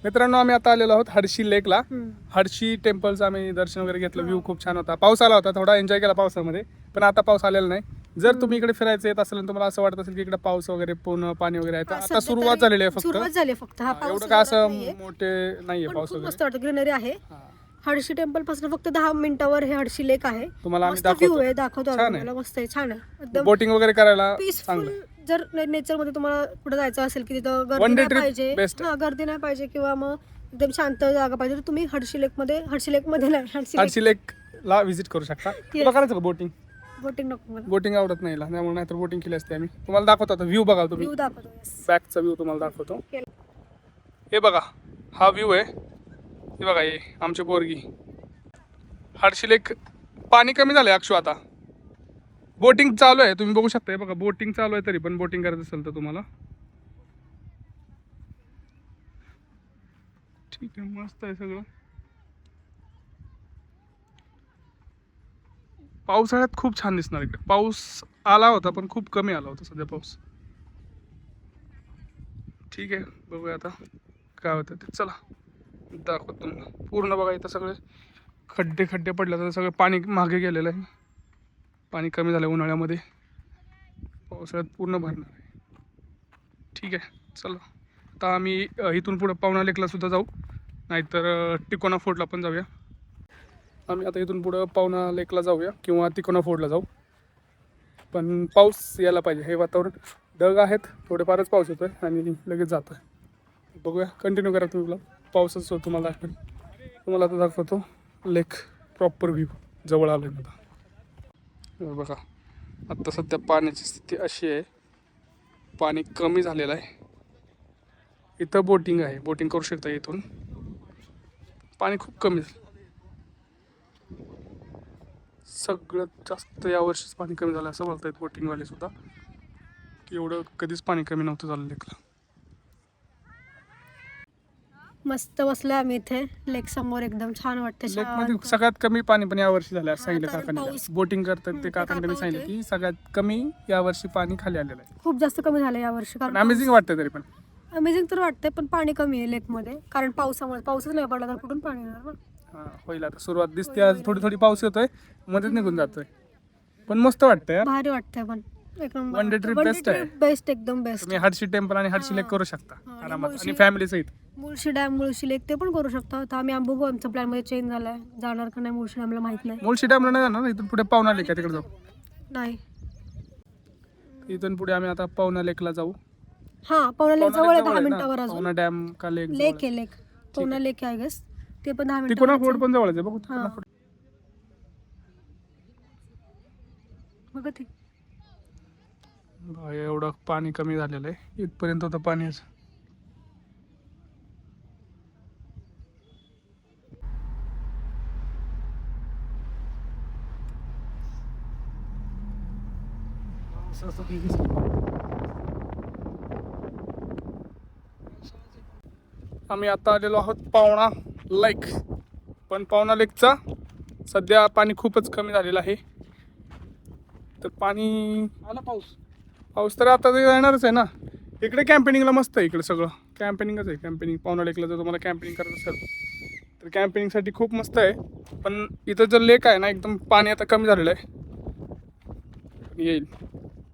मित्रांनो आम्ही आता आलेलो आहोत हर्षी लेकला. हर्षी टेम्पलचं आम्ही दर्शन वगैरे घेतलं. व्ह्यू खूप छान होता. पाऊस आला होता, थोडा एन्जॉय केला पावसामध्ये, पण आता पाऊस आलेला नाही. जर तुम्ही इकडे फिरायचं येत असेल तुम्हाला असं वाटत असेल की इकडे पाऊस वगैरे पूर्ण पाणी वगैरे आहे, तर आता सुरुवात झालेली आहे. फक्त एवढं का असं मोठे नाहीये पाऊस वगैरे. मस्त वाटतं, ग्रीनरी आहे. हर्षी टेम्पल पासून फक्त 10 मिनिटावर हे हर्षी लेक आहे. तुम्हाला आम्ही दाखवतो आम्हाला. मस्त आहे, छान आहे, एकदम बोटिंग वगैरे करायला पीसफुल. जर नेचर मध्ये तुम्हाला कुठे जायचं असेल की तिथं One गर्दी day नाही trip पाहिजे, best गर्दी नाही पाहिजे किंवा मग एकदम शांत जागा पाहिजे, तर तुम्ही हर्षी लेक मध्ये नाही हर्षी लेकला व्हिजिट करू शकता. तुला करायचं का बोटिंग? बोटिंग नको मला, बोटिंग आवडत नाही, त्यामुळे नाहीतर बोटिंग केली असते आम्ही. तुम्हाला दाखवतो आता व्ह्यू बघा तुम्ही. व्ह्यू दाखवतो. बॅकचा व्ह्यू तुम्हाला दाखवतो. हे बघा हा व्ह्यू आहे. हे बघा हे आमची पोरगी. हर्षी लेक पाणी कमी झालंय अक्षू. आता बोटिंग चालू आहे, तुम्ही बघू शकता. हे बघा बोटिंग चालू आहे, तरी पण बोटिंग करायचं असेल तर तुम्हाला ठीक आहे. मस्त आहे सगळं. पावसाळ्यात खूप छान दिसणार इकडे. पाऊस आला होता पण खूप कमी आला होता सध्या पाऊस. ठीक आहे, बघूया आता काय होतं ते. चला दाखवतो तुम्हाला पूर्ण. बघा इथं सगळे खड्डे खड्डे पडले, तर सगळं पाणी मागे गेलेलं आहे. पाणी कमी झालं उन्हाळ्यामध्ये, पावसाळ्यात पूर्ण भरणार आहे. ठीक आहे, चला आता आम्ही इथून पुढं पावना लेकला सुद्धा जाऊ, नाहीतर तिकोना फोर्टला पण जाऊया. आम्ही आता इथून पुढं पावना लेकला जाऊया किंवा तिकोना फोर्टला जाऊ, पण पाऊस यायला पाहिजे. हे वातावरण ढग आहेत, थोडेफारच पाऊस येतो आहे आणि लगेच जातो आहे. बघूया, कंटिन्यू करा तुम्ही. पाऊसच तुम्हाला दाखवेल. तुम्हाला आता दाखवतो लेक प्रॉपर व्ह्यू. जवळ आलो आहे आता. बघा आत्ता सध्या पाण्याची स्थिती अशी आहे, पाणी कमी झालेलं आहे. इथं बोटिंग आहे, बोटिंग करू शकता इथून. पाणी खूप कमी झालं. सगळ्यात जास्त यावर्षीच पाणी कमी झालं असं बोलतायत बोटिंगवाले सुद्धा, की एवढं कधीच पाणी कमी नव्हतं झालं लेकला. मस्त बसलोय आम्ही इथे लेक समोर, एकदम छान वाटतं. लेकमध्ये सगळ्यात कमी पाणी पण यावर्षी झालं असं सांगितलं कारण काकांनी. पाऊस- बोटिंग करतात ते काकांनी मी सांगितलं की सगळ्यात कमी यावर्षी पाणी खाली आलेलं आहे. खूप जास्त कमी झालं यावर्षी. पण कारण अमेझिंग वाटतं तरी पण. अमेझिंग तर वाटतंय, पण पाणी कमी आहे लेक मध्ये, कारण पावसामुळे. पाऊसच नाही पडला तर कुठून पाणी येणार ना. होईल आता सुरुवात दिसते. आज थोडी थोडी पाऊस येतोय, मध्येच निघून जातोय, पण मस्त वाटतंय यार. भारी वाटतंय. पण वन डे ट्रिप बेस्ट आहे. बेस्ट, एकदम बेस्ट. तुम्ही हर्षी टेम्पल आणि हर्षी लेक करू शकता आणि आरामात, मुळशी- आणि फॅमिली सहित. मुळशी डॅम, मुळशी लेक ते पण करू शकतो. तर आम्ही बघू, आमचा प्लॅन मध्ये चेंज झालाय. जाणार का नाही मुळशी डॅमला माहित नाही. मुळशी डॅमला नाही जाणार, इथून पुढे पावना लेक आहे, तिकडे जाऊ. नाही, इथून पुढे आम्ही आता पावना लेकला जाऊ. पवना लेक जवळ आहे, 10 मिनिटावर. अजून पावना डॅम का लेक? लेक आहे, लेक पवना लेक आहे, गेस ते पण 10 तिकोना मिनिटावर. फोर्ट पण जवळच आहे. बघू तिकोना फोर्ट. बघा ते बघा, एवढं पाणी कमी झालेलं आहे. इथपर्यंत होतं पाणीच. आम्ही आता आलेलो आहोत पावणा लेक. पण पावणा लेकचा सध्या पाणी खूपच कमी झालेलं आहे. तर पाणी आला, पाऊस तर आता येणारच आहे ना. इकडे कॅम्पेनिंगला मस्त आहे, इकडे सगळं कॅम्पेनिंगच आहे. कॅम्पेनिंग पावणा लेकला जर तुम्हाला कॅम्पेनिंग करायचं असेल तर कॅम्पेनिंगसाठी खूप मस्त आहे. पण इथं जर लेक आहे ना, एकदम पाणी आता कमी झालेलं आहे. येईल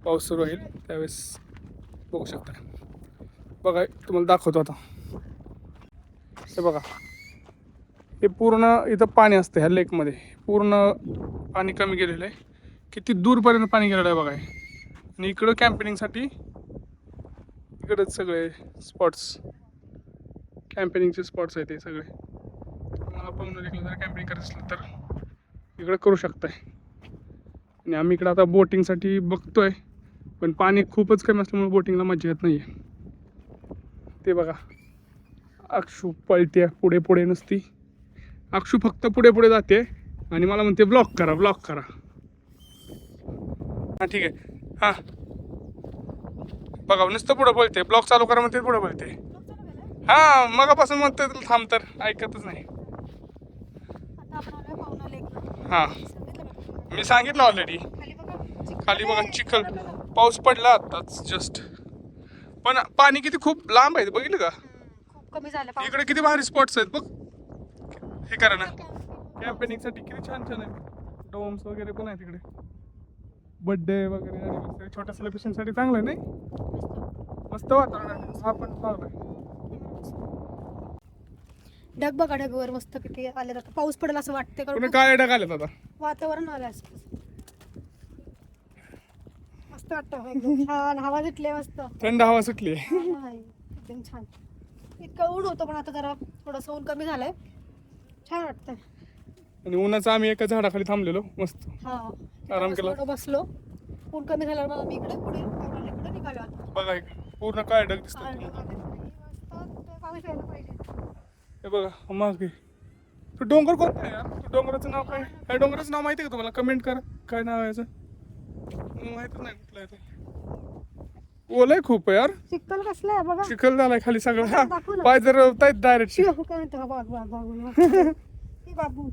पाऊस सुरू होईल त्यावेळेस बघू शकता. बघा तुम्हाला दाखवतो आता. हे बघा, हे पूर्ण इथं पाणी असतं ह्या लेकमध्ये. पूर्ण पाणी कमी गेलेलं आहे. किती दूरपर्यंत पाणी गेलेलं आहे बघा. आणि इकडं कॅम्पेनिंगसाठी इकडंच सगळे स्पॉट्स, कॅम्पेनिंगचे स्पॉट्स आहेत ते सगळे. तुम्हाला पावना लेकला जर कॅम्पेनिंग करायचं असलं तर इकडं करू शकताय. आणि आम्ही इकडं आता बोटिंगसाठी बघतोय, पण पाणी खूपच कमी असल्यामुळे बोटिंगला मजा येत नाही आहे. ते बघा, अक्षू पळते पुढे पुढे नसती. अक्षू फक्त पुढे पुढे जाते आणि मला म्हणते ब्लॉक करा, ब्लॉक करा. हां ठीक आहे. हां बघा, नुसतं पुढं बोलते, ब्लॉक चालू करा म्हणते, पुढं बोलते. हां मगापासून म्हणते थांब, तर ऐकतच नाही. हां मी सांगितलं ऑलरेडी. खाली बघा चिखल, पाऊस पडला आताच जस्ट. पण पाणी किती खूप लांब आहे, बघितलं का? कमी झालं पाऊस. इकडे किती भारी स्पॉट्स आहेत बघ. हे करा ना कॅम्पेनिंग साठी किती छान छान आहे. डोम्स वगैरे पण आहे तिकडे. बर्थडे वगैरे anniversary, छोट्या सेलिब्रेशन साठी चांगलं आहे नाही. मस्त वातावरण आहे. हा पण चांगला आहे. ढग बघा ढगवर मस्त किती आले आता पाऊस पडेल असं वाटते पुन्हा कारण काय ढग आलेत आता. वातावरण आलं असं मस्त वाटतं एकदम छान हवा सुटली मस्त. थंड हवा सुटली. एकदम छान. इतकं ऊन होतं पण आता जरा थोडंसं ऊन कमी झालंय. छान वाटतंय. आणि उन्हाचं आम्ही एका झाडाखाली थांबलेलो मस्त हा आराम केला. थोडं बसलो. ऊन कमी झाल्यावर मग आम्ही इकडे पुढे इकडे निघालो आता. बघा इकडे पूर्ण काय ढग दिसतात. पाऊस यायला पाहिजे. हे बघा मागे तो डोंगर कोणता आहे यार. तो डोंगराचं नाव काय. या डोंगराचं नाव माहिती आहे का तुम्हाला. कमेंट करा काय नाव आहे याचं. माहितच नाही कुठलं आहे ते. ओलंय खूप आहे यार. चिखल कसलं आहे बघा. चिखल झालाय खाली सगळं. दाखव ना. पाय जर डायरेक्ट. शिव काय म्हणतो हा बाग बाग बाग हे बाबू.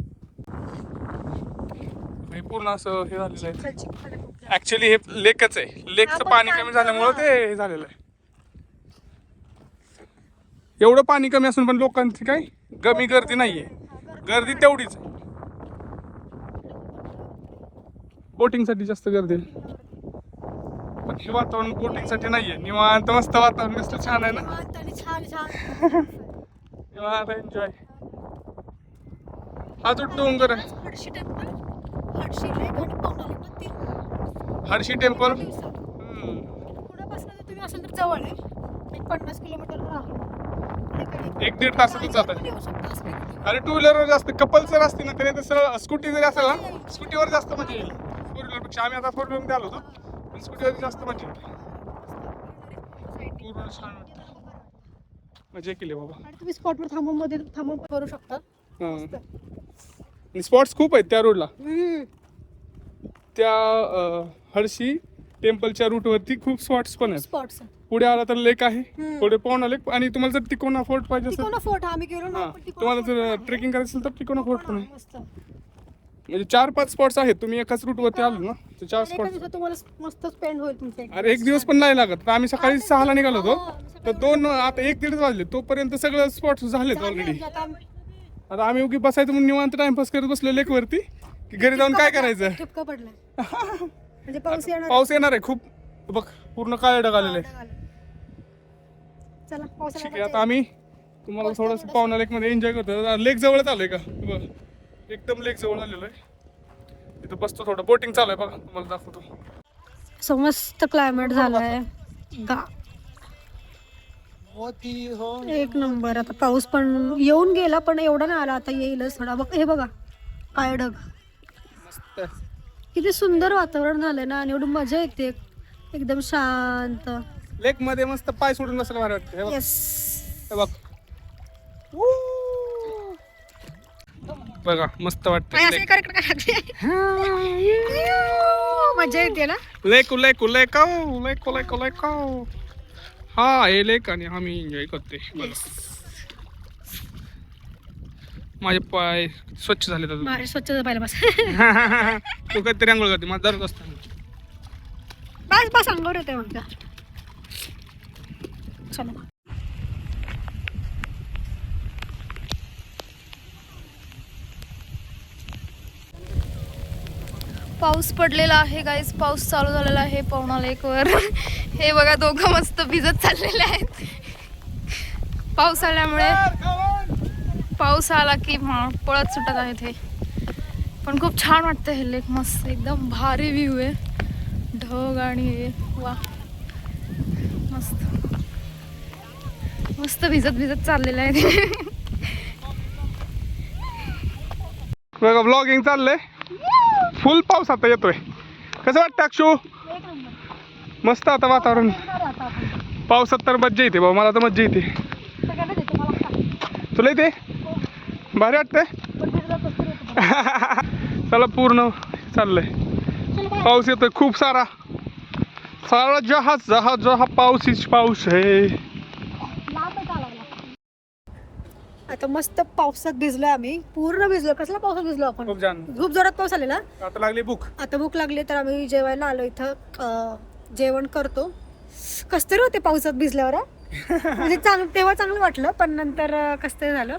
पूर्ण असं हे झालेलं आहे. चिखल आहे खूप. ऍक्च्युली हे लेकच आहे. लेकचं पाणी कमी झाल्यामुळे ते हे झालेलं आहे. एवढं पाणी कमी असून पण लोकांची काय कमी गर्दी नाहीये. गर्दी तेवढीच आहे. बोटिंग साठी जास्त गर्दी आहे. पण हे वातावरण बोटिंग साठी नाहीये. निवांत मस्त वातावरण कसलं छान आहे ना. छान छान निवांत एन्जॉय. हा जो डोंगर आहे हर्षी टेम्पल. हर्षी लेक आणि पवनाली पण तीन हर्षी टेम्पल. पुण्यापासून जर तुम्ही असेल तर जवळ आहे. एक 50 किलोमीटरवर आहे. 1-1.5 तासातच जात आहे. येऊ शकता असं काही नाही. अरे टू व्हीलरवर जास्त कपल जर असते ना तरी तसं स्कूटी जरी असेल ना स्कूटीवर जास्त मजा येईल. 4 व्हीलर पेक्षा आम्ही आता 4 व्हीलर मध्ये आलो होतो पण स्कूटीवर जास्त मजा येईल. पूर्ण छान वाटतं. मजा केली बाबा. आणि तुम्ही स्पॉटवर थांबून करू शकता. स्पॉट्स खूप आहेत त्या रोडला. त्या हर्षी टेम्पलच्या रूटवरती खूप स्पॉट्स पण आहेत. स्पॉट्स पुढे आला तर लेक आहे. पुढे पवना लेक. आणि तुम्हाला जर तिकोना फोर्ट पाहिजे असेल तिकोना फोर्ट आम्ही गेलो ना. तुम्हाला जर ट्रेकिंग करायचं असेल तर तिकोना फोर्ट पण आहे. म्हणजे 4-5 स्पॉट्स आहेत. तुम्ही एकाच रूटवरती आलो ना तर 4 स्पॉट्स. तुम्हाला मस्त स्पेंड होईल तुमचे. अरे 1 दिवस पण नाही लागत. आम्ही सकाळी 6ला निघालो होतो तर 2 आता 1-1.5 वाजले तोपर्यंत सगळं स्पॉट्स झालेत ऑलरेडी. आता आम्ही उगी बसायचं म्हणून निवांत टाइमपास करत बसलो लेक वरती की घरी जाऊन काय करायचं. ठिपका पडलाय म्हणजे पाऊस येणार. पाऊस येणार आहे खूप. बघ पूर्ण काळे ढग आलेले आहे. चला पावसाला ठीक आहे आता आम्ही तुम्हाला थोडंसं पवना लेक मध्ये एन्जॉय करतो. लेक जवळच आलोय का बघ एकदम लेक जवळ आलेलो आहे. इथं बसतो थोडं बोटिंग चालू आहे बघा तुम्हाला दाखवतो. सो मस्त क्लायमेट झालाय. एक नंबर. आता पाऊस पण येऊन गेला पण एवढा नाही आला. आता येईलच थोडा. बघ हे बघा काय ढग. किती सुंदर वातावरण झालंय ना. आणि एवढी मजा येते एकदम शांत. लेक मध्ये मस्त पाय सोडून बसायला भारी वाटतं. हे बघ. येस हे बघ बघा मस्त वाटतं. मजा येते ना. लेक लेक लेक लेक लेक लेक. हा हे लेक आणि आम्ही एन्जॉय करते. माझे पाय स्वच्छ झाले. माझे स्वच्छ पाहिलं बस. तू काहीतरी आंघोळ करते माझा दररोज असतो. बस बस अंगावर येते म्हणता. चला पाऊस पडलेला आहे गाईस. पाऊस चालू झालेला आहे पवना लेकवर. हे बघा दोघं मस्त भिजत चाललेले आहेत. पाऊस आल्यामुळे पाऊस आला की पळत सुटत आहेत हे. पण खूप छान वाटतं हे लेक. मस्त एकदम भारी व्ह्यू आहे. ढग आणि हे वा मस्त मस्त भिजत भिजत चाललेले आहेत. बघा व्लॉगिंग चाललंय. फुल पाऊस आता येतोय. कसं वाटतं अक्षू. मस्त आता वातावरण. पावसात तर मज्जा येते बाबा. मला तर मज्जा येते. तुला येते भारी वाटतंय. चला पूर्ण चाललंय. पाऊस येतोय खूप सारा. सारा जहाज जहाज जहा पाऊस पाऊस आहे. आता मस्त पावसात भिजलोय आम्ही. पूर्ण भिजलो. कसला पावसात भिजलो आपण. खूप छान. खूप जोरात पाऊस आलेला. आता लागली भूक. आता भूक लागली तर आम्ही जेवायला आलो इथं. जेवण करतो. कस तरी होते पावसात भिजल्यावर. म्हणजे तेव्हा चांगलं वाटलं, पण नंतर कसं ते झालं.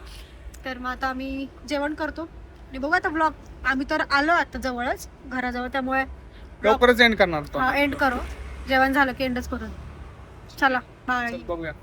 तर मग आता आम्ही जेवण करतो आणि बघू आता ब्लॉग. आम्ही तर आलो आता जवळच घराजवळ, त्यामुळे लवकरच एंड करणार तो. एंड करू. जेवण झालं की एंडच करू. चला बाय. चल बघूया.